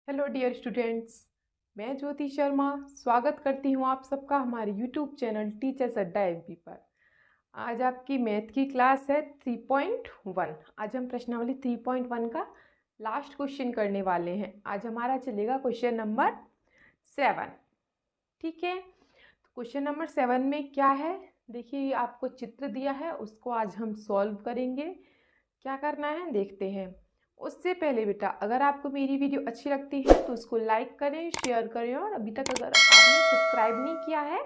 Hello dear students, मैं ज्योति शर्मा स्वागत करती हूँ आप सबका हमारे यूट्यूब चैनल टीचर्स अड्डा एमपी पर। आज आपकी मैथ की क्लास है 3.1। आज हम प्रश्नावली 3.1 का लास्ट क्वेश्चन करने वाले हैं। आज हमारा चलेगा क्वेश्चन नंबर 7। ठीक है, तो क्वेश्चन नंबर 7 में क्या है, देखिए आपको चित्र दिया है, उसको आज हम सॉल्व करेंगे। क्या करना है देखते हैं। उससे पहले बेटा, अगर आपको मेरी वीडियो अच्छी लगती है तो उसको लाइक करें, शेयर करें, और अभी तक अगर आपने सब्सक्राइब नहीं किया है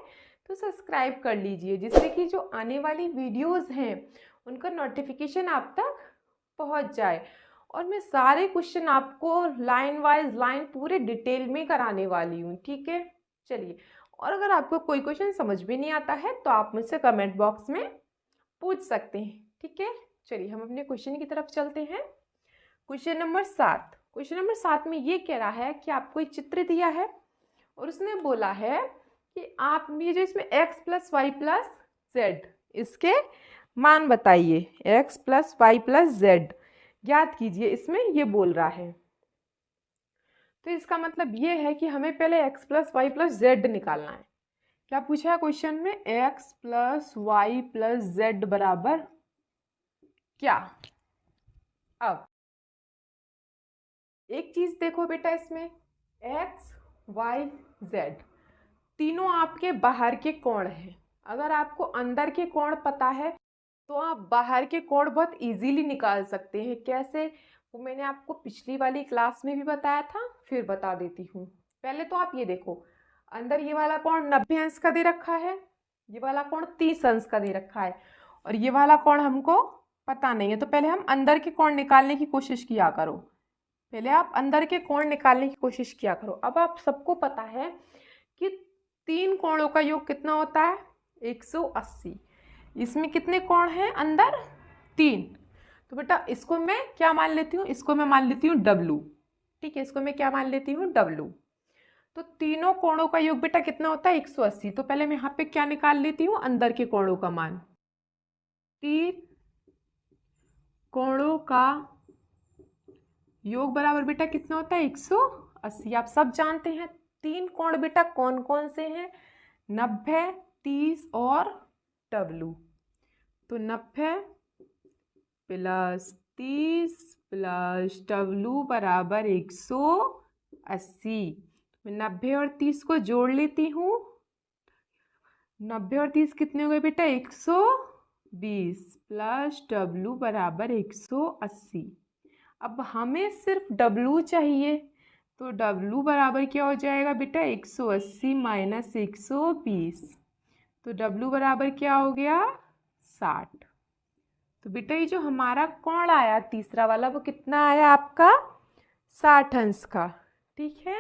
तो सब्सक्राइब कर लीजिए, जिससे कि जो आने वाली वीडियोस हैं उनका नोटिफिकेशन आप तक पहुंच जाए। और मैं सारे क्वेश्चन आपको लाइन वाइज लाइन पूरे डिटेल में कराने वाली हूँ। ठीक है, चलिए। और अगर आपको कोई क्वेश्चन समझ में नहीं आता है तो आप मुझसे कमेंट बॉक्स में पूछ सकते हैं। ठीक है, चलिए हम अपने क्वेश्चन की तरफ चलते हैं। Question number 7। क्वेश्चन नंबर 7 में ये कह रहा है कि आपको एक चित्र दिया है और उसने बोला है कि आप ये जो इसमें x plus y plus z, इसके मान बताइए। x plus y plus z ज्ञात कीजिए, इसमें ये बोल रहा है। तो इसका मतलब ये है कि हमें पहले x plus y plus z निकालना है। क्या पूछा है क्वेश्चन में? x plus y plus z बराबर क्या। अब एक चीज देखो बेटा, इसमें x y z तीनों आपके बाहर के कोण हैं। अगर आपको अंदर के कोण पता है तो आप बाहर के कोण बहुत इजीली निकाल सकते हैं। कैसे, वो मैंने आपको पिछली वाली क्लास में भी बताया था, फिर बता देती हूँ। पहले तो आप ये देखो, अंदर ये वाला कोण 90 अंश का दे रखा है, ये वाला कोण 30 अंश का दे रखा है, और ये वाला कोण हमको पता नहीं है। तो पहले हम अंदर के कोण निकालने की कोशिश किया करो। पहले आप अंदर के कोण निकालने की कोशिश किया करो। अब आप सबको पता है कि 3 कोणों का योग कितना होता है? 180। इसमें कितने कोण हैं अंदर? 3। तो बेटा इसको मैं क्या मान लेती हूँ? इसको मैं मान लेती हूँ W। ठीक है, इसको मैं क्या मान लेती हूँ? W। तो तीनों कोणों का योग बेटा कितना होता है? 180। तो पहले मैं यहाँ पे क्या निकाल लेती हूँ? अंदर के कोणों का मान। 3 कोणों का योग बराबर बेटा कितना होता है? 180। आप सब जानते हैं 3 कोण बेटा कौन कौन से हैं? 90, 30 और W। तो 90 प्लस 30 प्लस W बराबर 180। मैं 90 और 30 को जोड़ लेती हूँ। 90 और 30 कितने हो गए बेटा? 120 प्लस W बराबर 180। अब हमें सिर्फ W चाहिए, तो W बराबर क्या हो जाएगा बेटा? 180 माइनस 120। तो W बराबर क्या हो गया? 60। तो बेटा ये जो हमारा कोण आया तीसरा वाला, वो कितना आया आपका? 60 अंश का। ठीक है,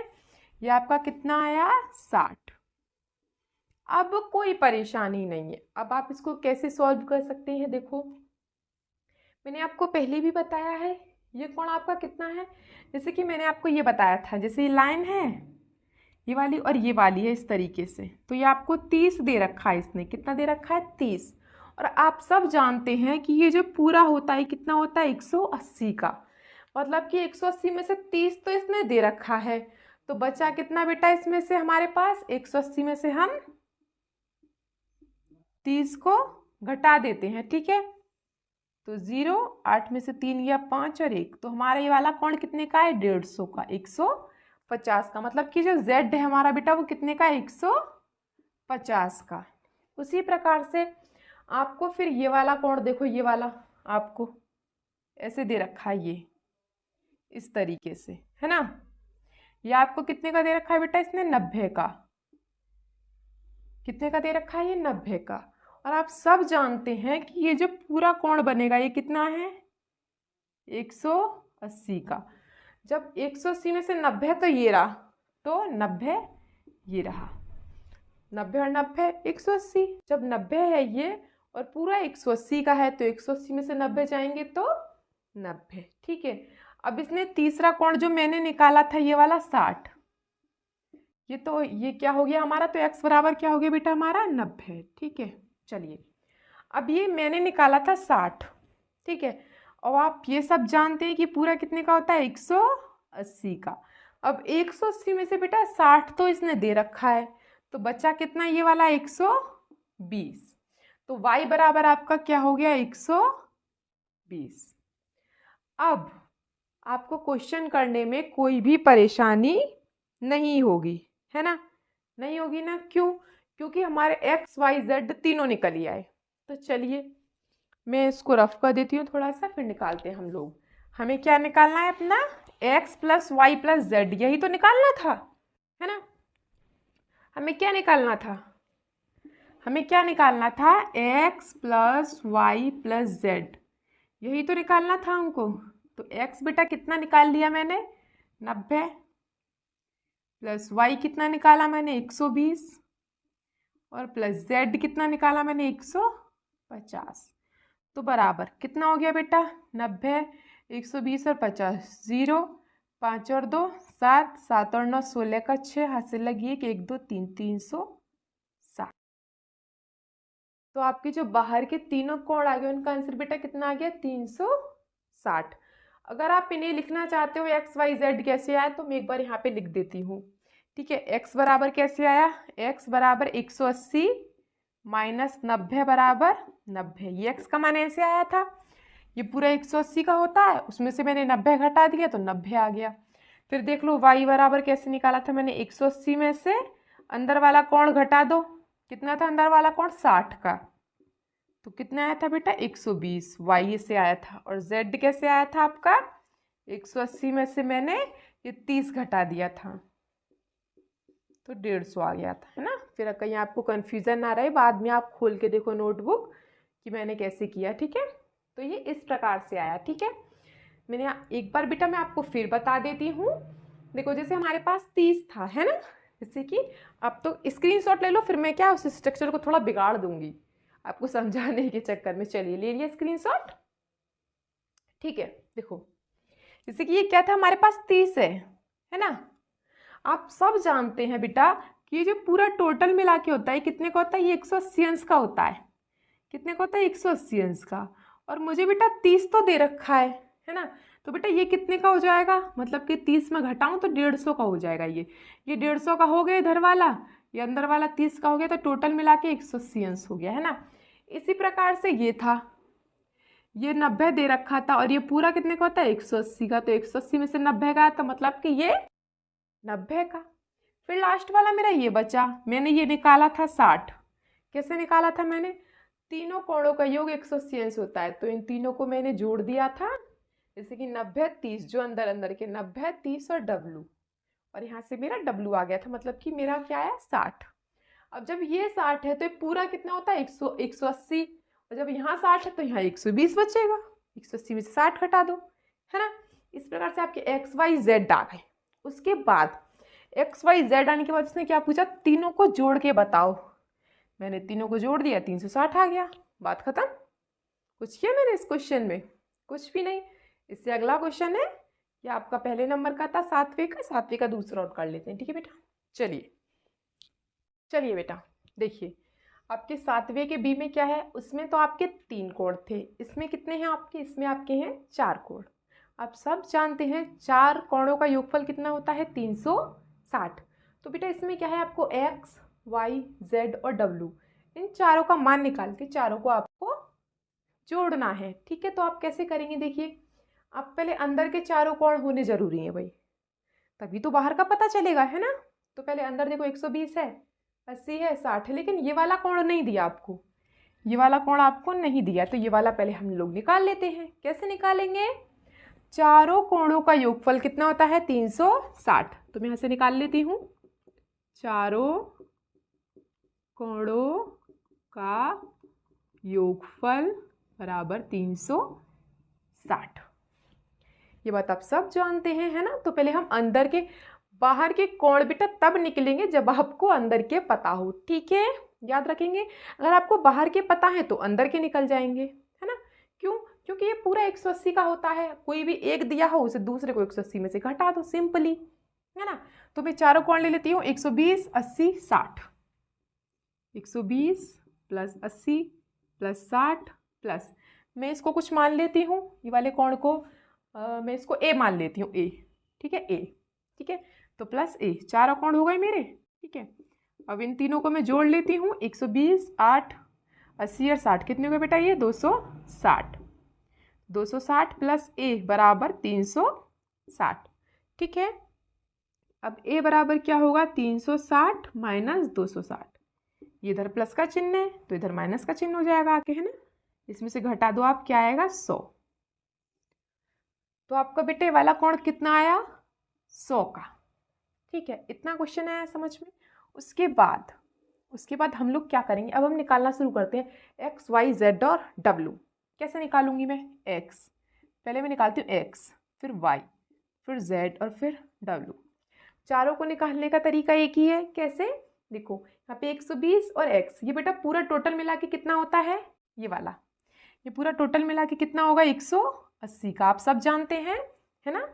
ये आपका कितना आया? 60। अब कोई परेशानी नहीं है। अब आप इसको कैसे सॉल्व कर सकते हैं? देखो, मैंने आपको पहले भी बताया है ये कोण आपका कितना है। जैसे कि मैंने आपको ये बताया था, जैसे ये लाइन है, ये वाली और ये वाली है इस तरीके से, तो ये आपको 30 दे रखा है। इसने कितना दे रखा है? 30। और आप सब जानते हैं कि ये जो पूरा होता है कितना होता है? 180 का। मतलब कि 180 में से 30 तो इसने दे रखा है, तो बचा कितना बेटा इसमें से हमारे पास? 180 में से हम 30 को घटा देते हैं। ठीक है, तो 0, 8 में से 3 या 5 और 1, तो हमारा ये वाला कोण कितने का है? 150 का, 150 का। मतलब कि जो z है हमारा बेटा वो कितने का? 150 का। उसी प्रकार से आपको फिर ये वाला कोण देखो, ये वाला आपको ऐसे दे रखा है, ये इस तरीके से है ना। ये आपको कितने का दे रखा है बेटा? इसने 90 का। कितने का दे रखा है? ये 90 का। और आप सब जानते हैं कि ये जो पूरा कोण बनेगा ये कितना है? 180 का। जब 180 में से 90 तो ये रहा, तो 90 ये रहा, 90 और 90 180। जब 90 है ये और पूरा 180 का है, तो 180 में से 90 जाएंगे तो 90। ठीक है, अब इसने तीसरा कोण जो मैंने निकाला था ये वाला 60, ये तो ये क्या हो गया हमारा? तो x बराबर क्या हो गया बेटा हमारा? 90। ठीक है, चलिए। अब ये मैंने निकाला था 60। ठीक है, और आप ये सब जानते हैं कि पूरा कितने का होता है? 180 का। अब 180 में से बेटा 60 तो इसने दे रखा है, तो बचा कितना ये वाला 120। तो y बराबर आपका क्या हो गया 120। अब आपको क्वेश्चन करने में कोई भी परेशानी नहीं होगी, है ना, नहीं होगी ना, क्यों? क्योंकि हमारे x y z तीनों निकल ही आए। तो चलिए मैं इसको रफ कर देती हूँ थोड़ा सा, फिर निकालते हैं हम लोग। हमें क्या निकालना है अपना x plus y plus z, यही तो निकालना था, है ना। हमें क्या निकालना था, हमें क्या निकालना था x plus y plus z, यही तो निकालना था हमको। तो x बेटा कितना निकाल लिया मैंने 90, प्लस y कितना निकाला मैंने 120, और प्लस z कितना निकाला मैंने 150। तो बराबर कितना हो गया बेटा 90, 120 और 50, 0, 5 और 2 7, 7 और 9 16 का 6, हाथ से लगी 1 2 3 360। तो आपके जो बाहर के तीनों कोण आ गए उनका आंसर बेटा कितना आ गया 360। अगर आप इन्हें लिखना चाहते हो एक्स वाई जेड कैसे आया तो मैं एक बार यहाँ पे लिख देती हूँ, ठीक है। एक्स बराबर कैसे आया, एक्स बराबर 180 माइनस 90 बराबर 90, ये एक्स का मान ऐसे आया था, ये पूरा 180 का होता है, उसमें से मैंने 90 घटा दिया तो 90 आ गया। फिर देख लो y बराबर कैसे निकाला था मैंने, 180 में से अंदर वाला कोण घटा दो, कितना था अंदर वाला कोण 60 का, तो कितना आया था बेटा 120, y से आया था। और z कैसे आया था आपका, 180 में से मैंने ये 30 घटा दिया था तो 150 आ गया था, है ना। फिर कहीं आपको कन्फ्यूजन ना रहे, बाद में आप खोल के देखो नोटबुक कि मैंने कैसे किया, ठीक है। तो ये इस प्रकार से आया, ठीक है। मैंने एक बार बेटा मैं आपको फिर बता देती हूँ। देखो जैसे हमारे पास 30 था, है ना, जैसे कि अब तो स्क्रीनशॉट ले लो, फिर मैं क्या उस स्ट्रक्चर को थोड़ा बिगाड़ दूंगी आपको समझाने के चक्कर में। चलिए ले लिया स्क्रीनशॉट, ठीक है। देखो जैसे कि ये क्या था हमारे पास 30 है ना। आप सब जानते हैं बेटा कि ये जो पूरा टोटल मिला के होता है कितने का होता है, ये 180 अंश का होता है। कितने का होता है 180 अंश का, और मुझे बेटा 30 तो दे रखा है ना। तो बेटा ये कितने का हो जाएगा, मतलब कि 30 में घटाऊं तो 150 का हो जाएगा। ये 150 का हो गया इधर वाला, ये अंदर वाला 30 का हो गया, तो टोटल मिला के 180 अंश हो गया, है ना। इसी प्रकार से ये था, ये 90 दे रखा था, और ये पूरा कितने का होता है 180 का, तो 180 में से 90 का तो मतलब कि ये 90 का। फिर लास्ट वाला मेरा ये बचा, मैंने ये निकाला था 60। कैसे निकाला था मैंने, तीनों कोणों का योग 180 अंश होता है, तो इन तीनों को मैंने जोड़ दिया था, जैसे कि 90 30, जो अंदर अंदर के 90 30 और W, और यहाँ से मेरा W आ गया था, मतलब कि मेरा क्या आया 60। अब जब ये 60 है तो ये पूरा कितना होता है 180, और जब यहाँ 60 है तो यहाँ 120 बचेगा, 180 में से 60 घटा दो, है ना। इस प्रकार से आपके एक्स वाई जेड आ गए। उसके बाद एक्स वाई जेड आने के बाद उसने क्या पूछा, तीनों को जोड़ के बताओ। मैंने तीनों को जोड़ दिया, 360 आ गया, बात खत्म। कुछ किया मैंने इस क्वेश्चन में, कुछ भी नहीं। इससे अगला क्वेश्चन है कि आपका पहले नंबर का था 7वें का, 7वें का दूसरा और कर लेते हैं, ठीक है बेटा। चलिए बेटा देखिए, आपके 7वें के बी में क्या है, उसमें तो आपके 3 कोण थे, इसमें कितने हैं आपके, इसमें आपके हैं 4 कोण। आप सब जानते हैं 4 कोणों का योगफल कितना होता है 360। तो बेटा इसमें क्या है, आपको एक्स वाई जेड और डब्ल्यू, इन चारों का मान निकाल के चारों को आपको जोड़ना है, ठीक है। तो आप कैसे करेंगे, देखिए आप पहले अंदर के चारों कोण होने जरूरी हैं भाई, तभी तो बाहर का पता चलेगा, है ना। तो पहले अंदर देखो 120 है, 80 है, 60 है, लेकिन ये वाला कोण नहीं दिया आपको, ये वाला कोण आपको नहीं दिया, तो ये वाला पहले हम लोग निकाल लेते हैं। कैसे निकालेंगे, चारों कोणों का योगफल कितना होता है 360, तो मैं यहाँ से निकाल लेती हूँ, चारों कोणों का योगफल बराबर 360। ये बात आप सब जानते हैं, है ना। तो पहले हम अंदर के, बाहर के कोण बेटा तब निकलेंगे जब आपको अंदर के पता हो, ठीक है, याद रखेंगे। अगर आपको बाहर के पता है तो अंदर के निकल जाएंगे, है ना। क्यों, क्योंकि ये पूरा 180 का होता है, कोई भी एक दिया हो उसे दूसरे को 180 में से घटा दो, सिंपली, है ना। तो मैं चारों कोण ले लेती हूँ, 120 80 60, 120 प्लस 80 प्लस 60 प्लस, मैं इसको कुछ मान लेती हूँ, ये वाले कोण को मैं इसको ए मान लेती हूँ, ए, ठीक है, ए। ठीक है। तो प्लस ए, 4 अकाउंट हो गए मेरे, ठीक है। अब इन तीनों को मैं जोड़ लेती हूँ, 120, 8, 80 और 60 कितने हो गए बेटा ये 260। 260 प्लस ए बराबर 360, ठीक है। अब ए बराबर क्या होगा 360 माइनस 260, ये इधर प्लस का चिन्ह है तो इधर माइनस का चिन्ह हो जाएगा आके, है ना। इसमें से घटा दो आप, क्या आएगा 100। तो आपका बेटे वाला कोण कितना आया 100 का, ठीक है। इतना क्वेश्चन आया समझ में। उसके बाद हम लोग क्या करेंगे, अब हम निकालना शुरू करते हैं एक्स वाई जेड और डब्ल्यू। कैसे निकालूंगी मैं, एक्स पहले मैं निकालती हूँ, एक्स फिर वाई फिर जेड और फिर डब्ल्यू। चारों को निकालने का तरीका एक ही है। कैसे, देखो यहाँ पे 120 और x, ये बेटा पूरा टोटल मिला के कितना होता है, ये वाला, ये पूरा टोटल मिला के कितना होगा 180 का, आप सब जानते हैं, है ना।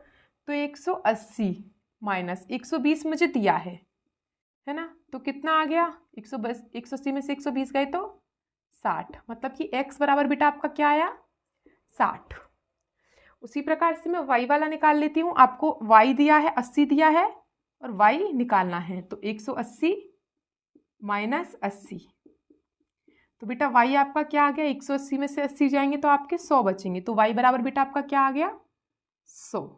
तो 180 माइनस 120 मुझे दिया है ना, तो कितना आ गया 180 में से 120 गए तो 60, मतलब कि x बराबर बेटा आपका क्या आया 60। उसी प्रकार से मैं y वाला निकाल लेती हूँ। आपको y दिया है 80 दिया है और y निकालना है, तो 180 माइनस 80, तो बेटा y आपका क्या आ गया, 180 में से 80 जाएंगे तो आपके 100 बचेंगे, तो y बराबर बेटा आपका क्या आ गया 100,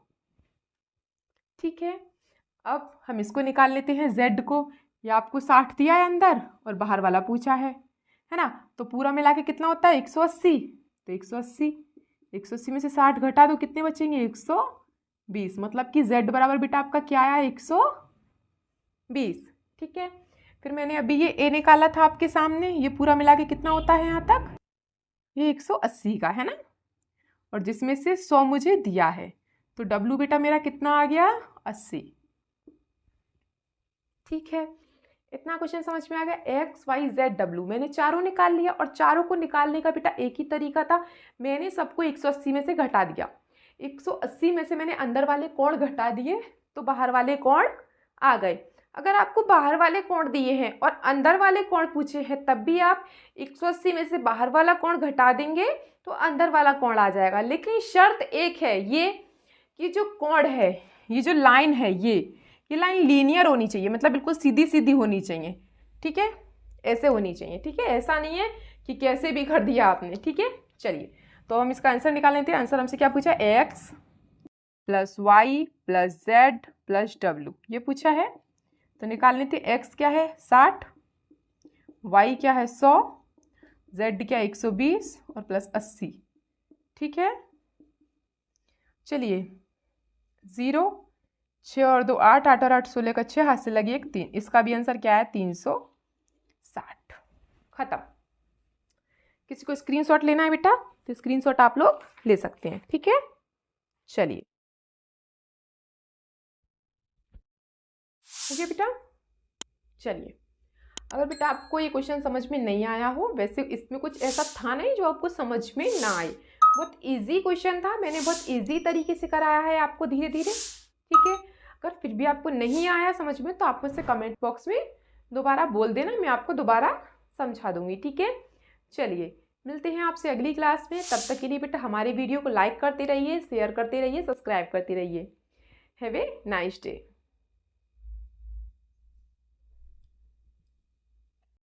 ठीक है। अब हम इसको निकाल लेते हैं z को, ये आपको 60 दिया है अंदर और बाहर वाला पूछा है ना। तो पूरा मिला के कितना होता है 180, तो 180 में से 60 घटा दो, कितने बचेंगे 120, मतलब कि z बराबर बेटा आपका क्या आया 120, ठीक है। फिर मैंने अभी ये a निकाला था आपके सामने, ये पूरा मिला के कितना होता है यहाँ तक, ये 180 का है ना, और जिसमें से 100 मुझे दिया है, तो w बेटा मेरा कितना आ गया 80, ठीक है। इतना क्वेश्चन समझ में आ गया। x y z w मैंने चारों निकाल लिया, और चारों को निकालने का बेटा एक ही तरीका था, मैंने सबको 180 में से घटा दिया। 180 में से मैंने अंदर वाले कोण घटा दिए तो बाहर वाले कोण आ गए। अगर आपको बाहर वाले कोण दिए हैं और अंदर वाले कोण पूछे हैं, तब भी आप 180 में से बाहर वाला कोण घटा देंगे तो अंदर वाला कोण आ जाएगा। लेकिन शर्त एक है, ये कि जो कोण है, ये जो लाइन है, ये लाइन लीनियर होनी चाहिए, मतलब बिल्कुल सीधी सीधी होनी चाहिए, ठीक है, ऐसे होनी चाहिए, ठीक है। ऐसा नहीं है कि कैसे भी कर दिया आपने, ठीक है। चलिए तो हम इसका आंसर निकाल लेते हैं। आंसर हमसे क्या पूछा, x plus y plus z plus डब्ल्यू, ये पूछा है। तो निकाल लेते हैं, x क्या है 60, y क्या है 100, z क्या है 120 और प्लस 80, ठीक है। चलिए 0, 6 और 2 8, 8 और 8 16 का 6, हाथ से लगी एक 3, इसका भी आंसर क्या है 360, खत्म। किसी को स्क्रीनशॉट लेना है बेटा तो स्क्रीनशॉट आप लोग ले सकते हैं, ठीक है। चलिए ठीक है बेटा। चलिए, अगर बेटा आपको ये क्वेश्चन समझ में नहीं आया हो, वैसे इसमें कुछ ऐसा था नहीं जो आपको समझ में ना आए, बहुत इजी क्वेश्चन था, मैंने बहुत इजी तरीके से कराया है आपको धीरे धीरे, ठीक है। अगर फिर भी आपको नहीं आया समझ में तो आप मुझसे कमेंट बॉक्स में दोबारा बोल देना, मैं आपको दोबारा समझा दूंगी, ठीक है। चलिए मिलते हैं आपसे अगली क्लास में, तब तक के लिए बेटा हमारे वीडियो को लाइक करते रहिए, शेयर करते रहिए, सब्सक्राइब करते रहिए। Have a nice day.